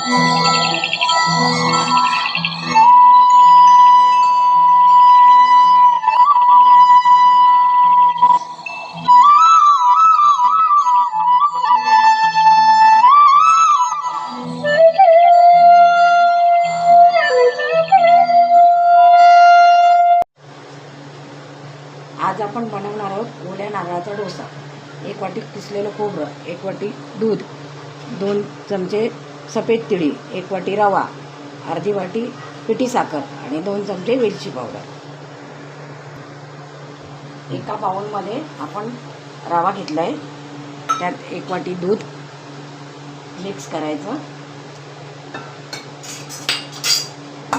आज आपण बनवणार आहोत ओल्या नारळाचा डोसा। 1 वाटी किसलेलं खोबरं, 1 वाटी दूध, 2 चमचे सफेद तिळी, 1 वाटी रवा, अर्धी वाटी पिठी साखर आणि 2 चमचे वेलची पावडर। एका बाउलमध्ये आपण रवा घेतलाय, त्यात 1 वाटी दूध मिक्स करायचं।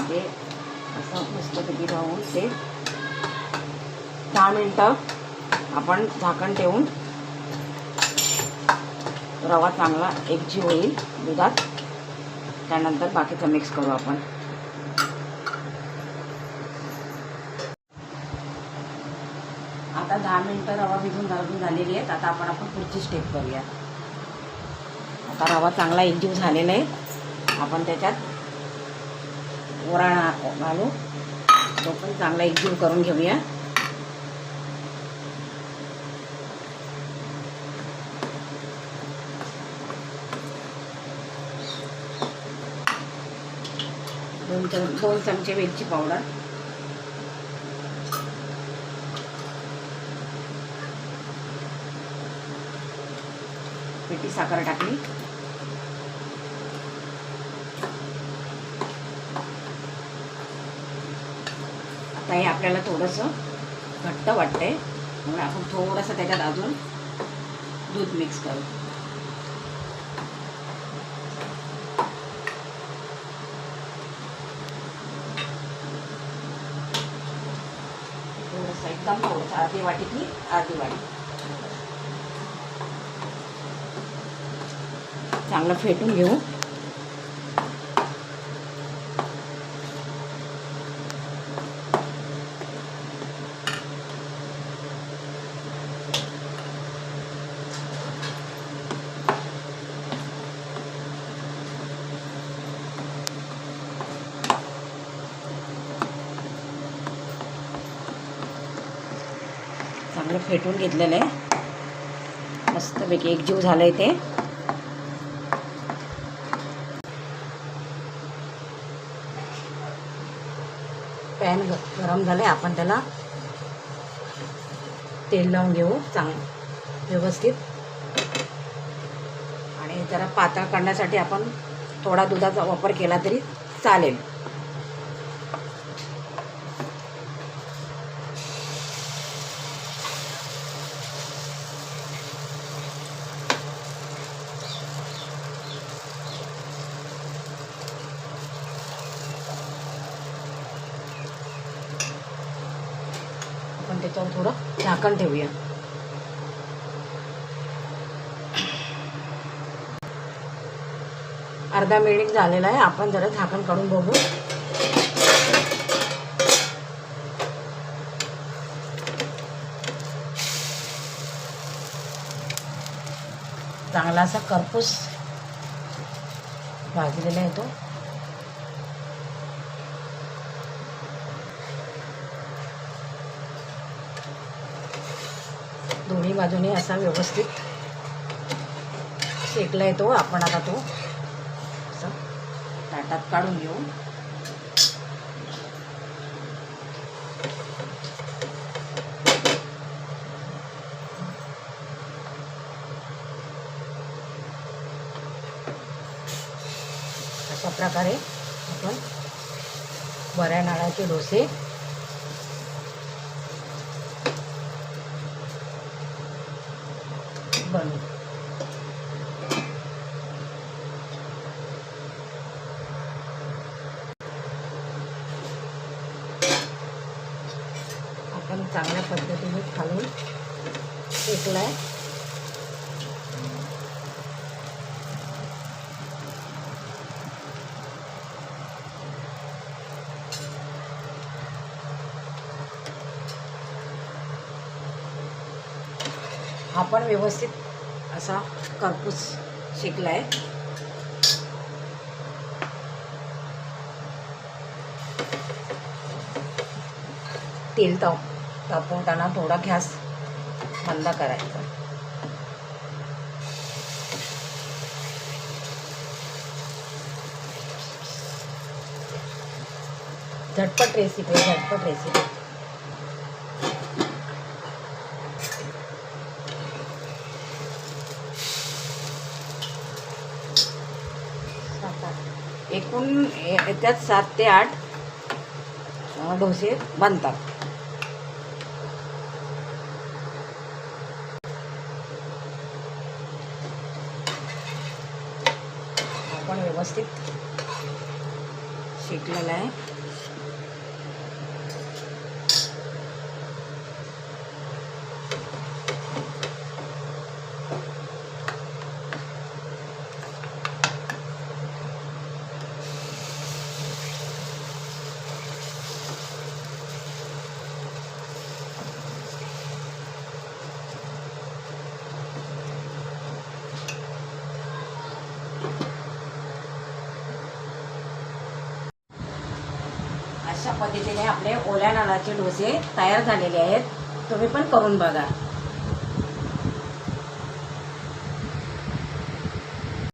ते असं मस्तपैकी राहून ते 10 मिनिटं आपण झाकण ठेवून रवा चांगला एकजीव होईल दुधात, त्यानंतर बाकीचं मिक्स करू आपण। आता 10 मिनिटं रवा भिजून झालेली आहेत। आता आपण पुढची स्टेप करूया। आता रवा चांगला एकजीव झालेला आहे, आपण त्याच्यात ओरा घालू, तो पण चांगला एकजीव करून घेऊया। दोन चमचे वेलची पावडर, पिठी साखर टाकली, आता हे आपल्याला थोडंसं घट्ट वाटतंय म्हणून आपण थोडंसं त्याच्यात अजून दूध मिक्स करू। एकदम थोडंसं, अर्धी वाटी की अर्धी वाटी, चांगलं फेटून घेऊ। चांगलं फेटून घेतलेलं आहे, मस्तपैकी एकजीव झालंय ते। पॅन गरम झालंय, आपण त्याला तेल लावून घेऊ चांगलं व्यवस्थित, आणि जरा पातळ करण्यासाठी आपण थोडा दुधाचा वापर केला तरी चालेल। आपण त्याच्यावर थोडं झाकण ठेवूया। अर्धा मिनिट झालेला आहे, आपण जरा झाकण काढून बघू। चांगला असा करपूस भाजलेला आहे तो। दोन्ही बाजूने असा व्यवस्थित शेकला आहे तो। आपण आता तो असं ताटात काढून घेऊ। अशा प्रकारे आपण बऱ्या नारळाचे डोसे बनवू। आपण चांगल्या पद्धतीने खालून शेकलाय। आपण व्यवस्थित असा करपूस शेकलाय। तेल तापवताना थोडा गॅस बंद करायचा. झटपट रेसिपी. एकूण त्यात 7 ते 8 डोसे बनतात. आपण व्यवस्थित शेकलेलं आहे. अशा पद्धतीने आपले ओल्या नारळाचे डोसे तयार झालेले आहेत. तुम्ही पण करून बघा.